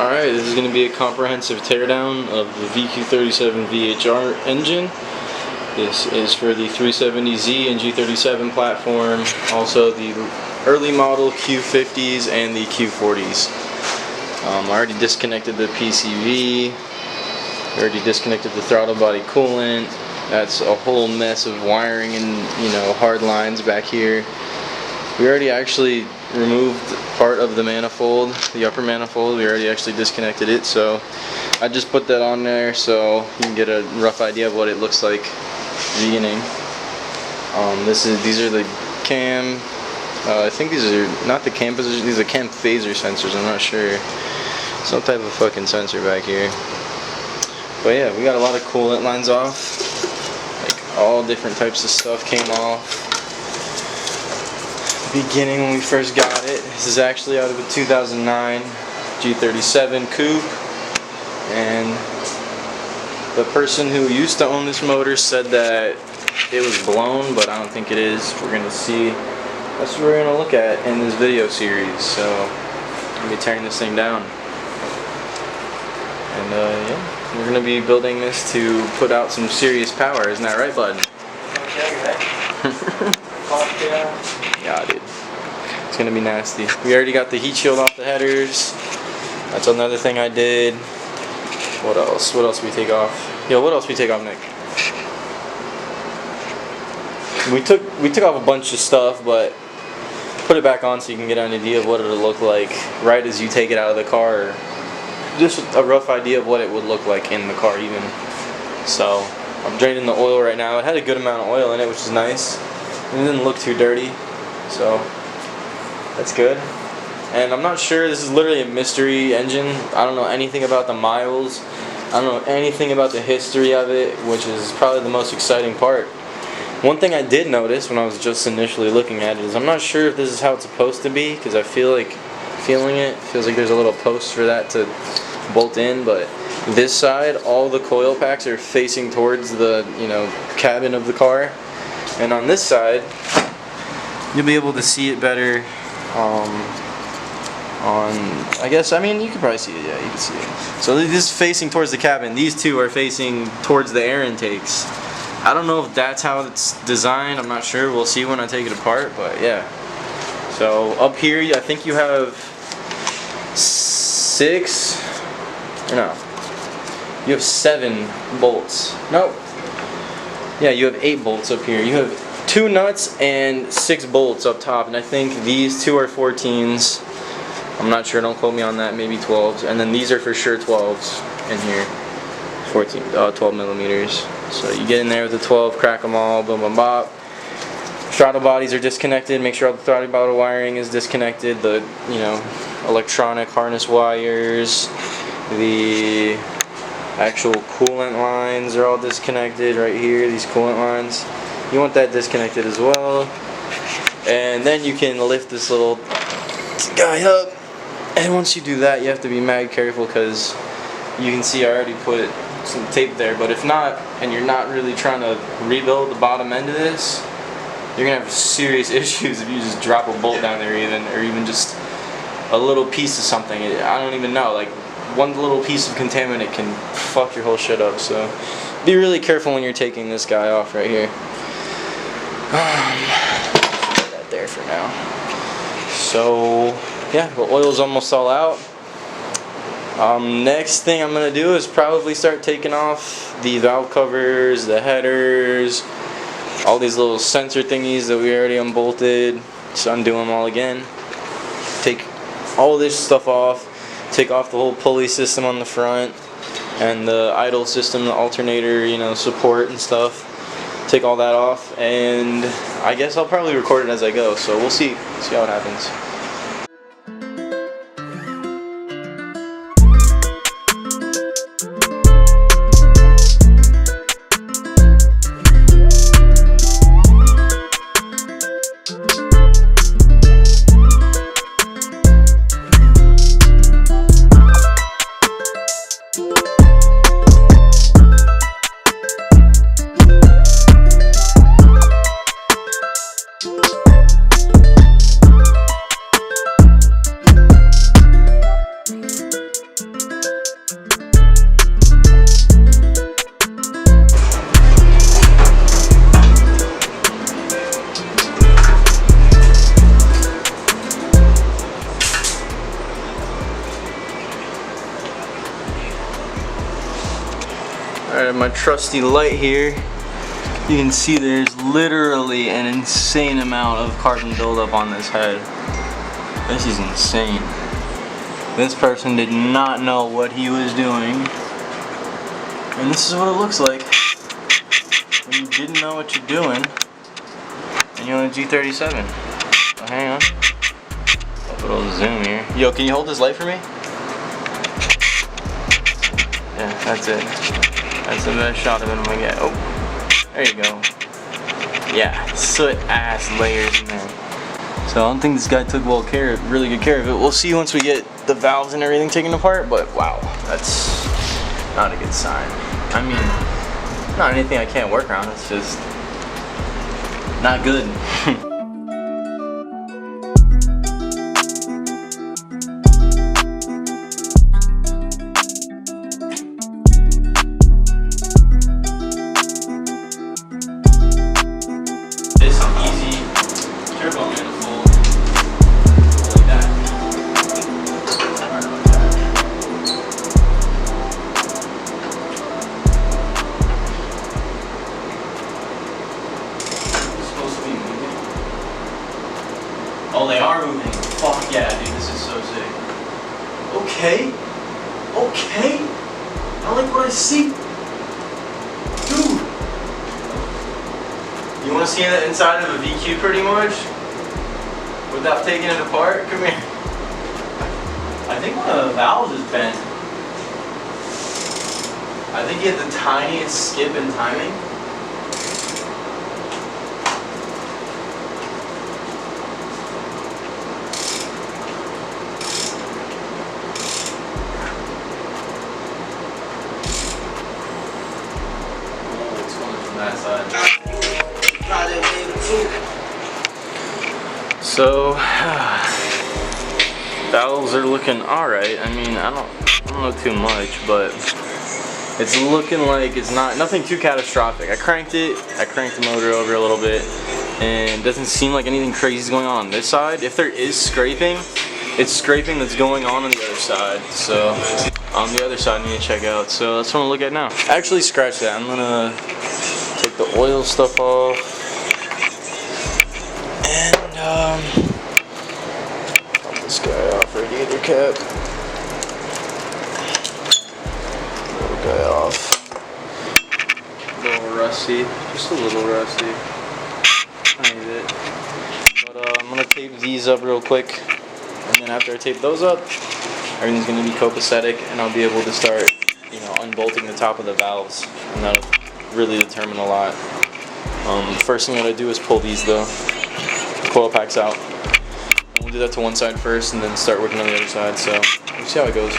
Alright, this is going to be a comprehensive teardown of the VQ37vhr engine. This is for the 370Z and G37 platform, also the early model Q50s and the Q40s. I already disconnected the PCV, already disconnected the throttle body coolant. That's a whole mess of wiring and hard lines back here. We already actually removed part of the manifold, the upper manifold. We already actually disconnected it, so I just put that on there so you can get a rough idea of what it looks like at the beginning. These are the cam. I think these are not the cam position. These are cam phaser sensors. I'm not sure. Some type of fucking sensor back here. But yeah, we got a lot of coolant lines off. Like all different types of stuff came off. Beginning when we first got it. This is actually out of a 2009 G37 coupe, and the person who used to own this motor said that it was blown, but I don't think it is. We're gonna see. That's what we're gonna look at in this video series. So I'm gonna be tearing this thing down, and yeah, we're gonna be building this to put out some serious power. Isn't that right, bud? Yeah, dude. It's gonna be nasty. We already got the heat shield off the headers. That's another thing I did. What else? What else we take off? Yo, what else we take off, Nick? We took off a bunch of stuff, but put it back on so you can get an idea of what it'll look like right as you take it out of the car. Just a rough idea of what it would look like in the car even. So I'm draining the oil right now. It had a good amount of oil in it, which is nice. It didn't look too dirty, so that's good. And I'm not sure, this is literally a mystery engine. I don't know anything about the miles. I don't know anything about the history of it, which is probably the most exciting part. One thing I did notice when I was just initially looking at it is I'm not sure if this is how it's supposed to be, because I feel like feels like there's a little post for that to bolt in, but this side, all the coil packs are facing towards the cabin of the car. And on this side, you'll be able to see it better you can probably see it, yeah, you can see it. So this is facing towards the cabin. These two are facing towards the air intakes. I don't know if that's how it's designed. I'm not sure. We'll see when I take it apart, but yeah. So up here, I think you have you have 7 bolts. Nope. Yeah, you have 8 bolts up here. You have 2 nuts and 6 bolts up top, and I think these 2 are 14s. I'm not sure, don't quote me on that, maybe 12s. And then these are for sure 12s in here. 12 millimeters. So you get in there with the 12, crack them all, boom, boom, bop. Throttle bodies are disconnected. Make sure all the throttle body wiring is disconnected. The electronic harness wires, the actual coolant lines are all disconnected right here. These coolant lines, you want that disconnected as well. And then you can lift this little guy up. And once you do that, you have to be mad careful because you can see I already put some tape there. But if not, and you're not really trying to rebuild the bottom end of this, you're gonna have serious issues if you just drop a bolt down there or even just a little piece of something. I don't even know, like one little piece of contaminant can fuck your whole shit up. So be really careful when you're taking this guy off right here. Put that there for now. So yeah, the oil's almost all out. Next thing I'm gonna do is probably start taking off the valve covers, the headers, all these little sensor thingies that we already unbolted. So undo them all again. Take all this stuff off. Take off the whole pulley system on the front and the idle system, the alternator, support and stuff. Take all that off, and I guess I'll probably record it as I go. So we'll see how it happens. Alright, my trusty light here. You can see there's literally an insane amount of carbon buildup on this head. This is insane. This person did not know what he was doing. And this is what it looks like when you didn't know what you're doing and you're on a G37. So hang on. A little zoom here. Yo, can you hold this light for me? Yeah, that's it. That's the best shot of it I'm gonna get. Oh, there you go. Yeah, soot ass layers in there. So I don't think this guy took really good care of it. We'll see once we get the valves and everything taken apart, but wow, that's not a good sign. I mean, not anything I can't work on, it's just not good. Oh, they are moving. Fuck yeah, dude, this is so sick. Okay. Okay. I like what I see. Dude. You want to see the inside of a VQ pretty much? Without taking it apart? Come here. I think one of the valves is bent. I think you had the tiniest skip in timing. That side. So valves are looking alright. I mean, I don't know too much, but it's looking like it's nothing too catastrophic. I cranked the motor over a little bit, and it doesn't seem like anything crazy is going on this side. If there is scraping, it's scraping that's going on the other side. So on the other side I need to check out. So that's what I'm gonna look at now. Actually, scratch that. I'm gonna take the oil stuff off and pop this guy off, radiator cap. Little guy off. A little rusty, just a little rusty. Tiny bit. But I'm gonna tape these up real quick, and then after I tape those up, everything's gonna be copacetic, and I'll be able to start, unbolting the top of the valves, and that'll really determine a lot. First thing that I do is pull these though, coil packs out. And we'll do that to one side first and then start working on the other side, so we'll see how it goes.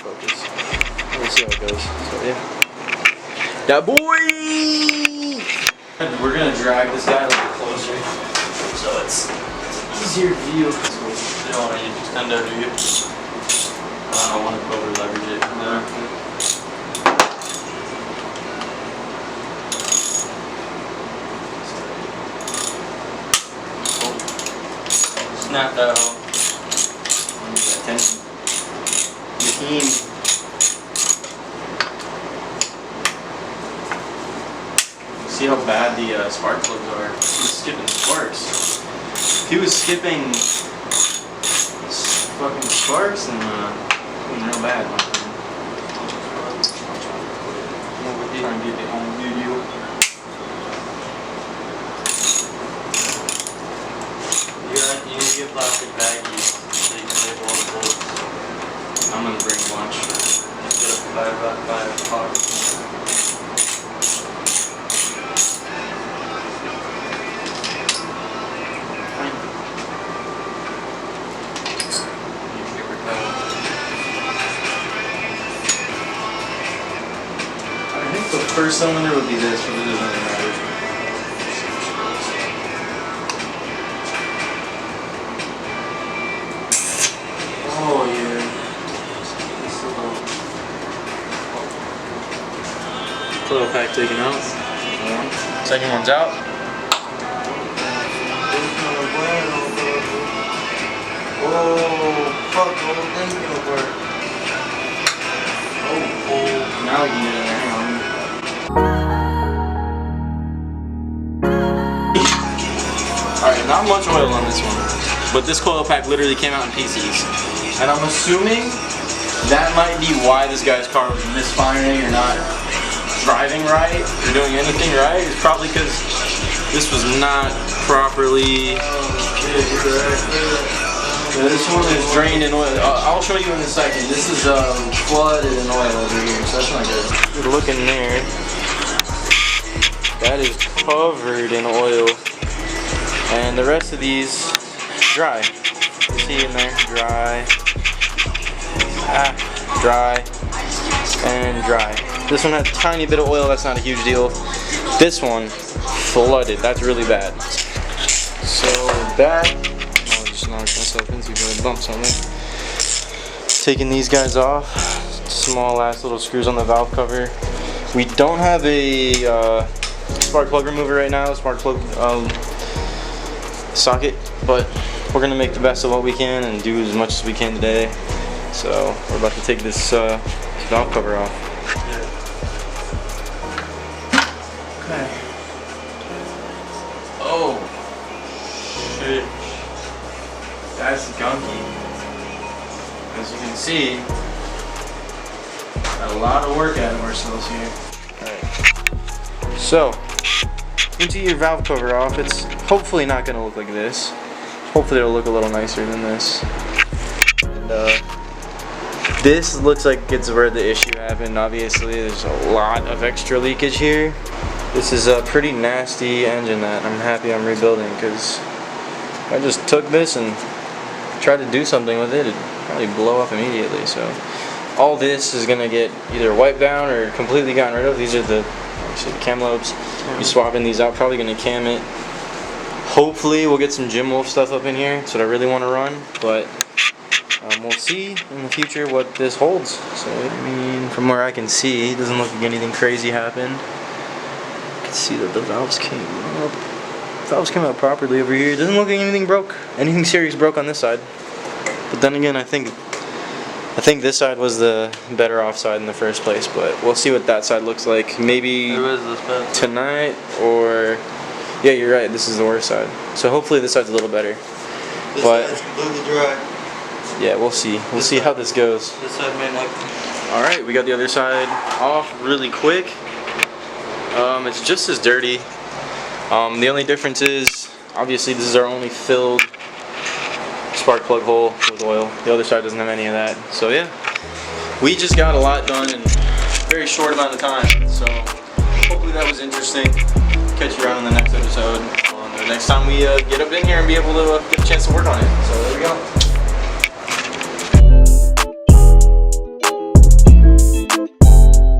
Focus. We'll see how it goes. So yeah. Yeah, boy! We're gonna drag this guy a little closer so it's easier view. You don't want to use extendo, do you? I don't want to over leverage it. No. Snap that hole. Pay attention. Your see how bad the spark plugs are. He's skipping sparks. If he was skipping fucking sparks, then doing real bad, my friend. Try and get it on video. You need to get plastic baggies so you can label all the bullets. I'm gonna bring lunch. Let's get up by about 5 o'clock. I think the first cylinder would be this, but it doesn't really matter. Oh yeah. Coil pack taken out. Second one's out. Oh, fuck, the whole thing's gonna work. Oh now we can get in there. Hang on. Alright, not much oil on this one. But this coil pack literally came out in pieces. And I'm assuming that might be why this guy's car was misfiring or not driving right or doing anything right. It's probably because this was not properly. This one is drained in oil. I'll show you in a second. This is flooded in oil over here, so that's not good. Look in there. That is covered in oil. And the rest of these, dry. You see in there, dry. Dry. And dry. This one has a tiny bit of oil, that's not a huge deal. This one, flooded. That's really bad. So that, I just knocked myself into a bump something. Taking these guys off. Small ass little screws on the valve cover. We don't have a spark plug remover right now, spark plug socket, but we're gonna make the best of what we can and do as much as we can today. So we're about to take this valve cover off. Okay. Oh shit, that's gunky. As you can see, got a lot of work out of ourselves here. Alright. So, once you get your valve cover off, it's hopefully not going to look like this. Hopefully it'll look a little nicer than this. And this looks like it's where the issue happened. Obviously, there's a lot of extra leakage here. This is a pretty nasty engine that I'm happy I'm rebuilding, because if I just took this and tried to do something with it, it'd probably blow up immediately. So all this is going to get either wiped down or completely gotten rid of. These are the cam lobes. Be swapping these out, probably going to cam it. Hopefully we'll get some Jim Wolf stuff up in here. That's what I really want to run, but we'll see in the future what this holds. So I mean, from where I can see, it doesn't look like anything crazy happened. You can see that the valves came up. Valves came out properly over here. It doesn't look like anything broke. Anything serious broke on this side. But then again, I think this side was the better off side in the first place, but we'll see what that side looks like. Maybe tonight, or yeah, you're right, this is the worst side. So hopefully this side's a little better. This side's completely dry. Yeah, we'll see. We'll see how this goes. This side may not. Alright, we got the other side off really quick. It's just as dirty. The only difference is, obviously this is our only filled spark plug hole with oil. The other side doesn't have any of that. So yeah, we just got a lot done in a very short amount of time. So hopefully that was interesting. Catch you around in the next episode. The next time we get up in here and be able to get a chance to work on it. So there we go.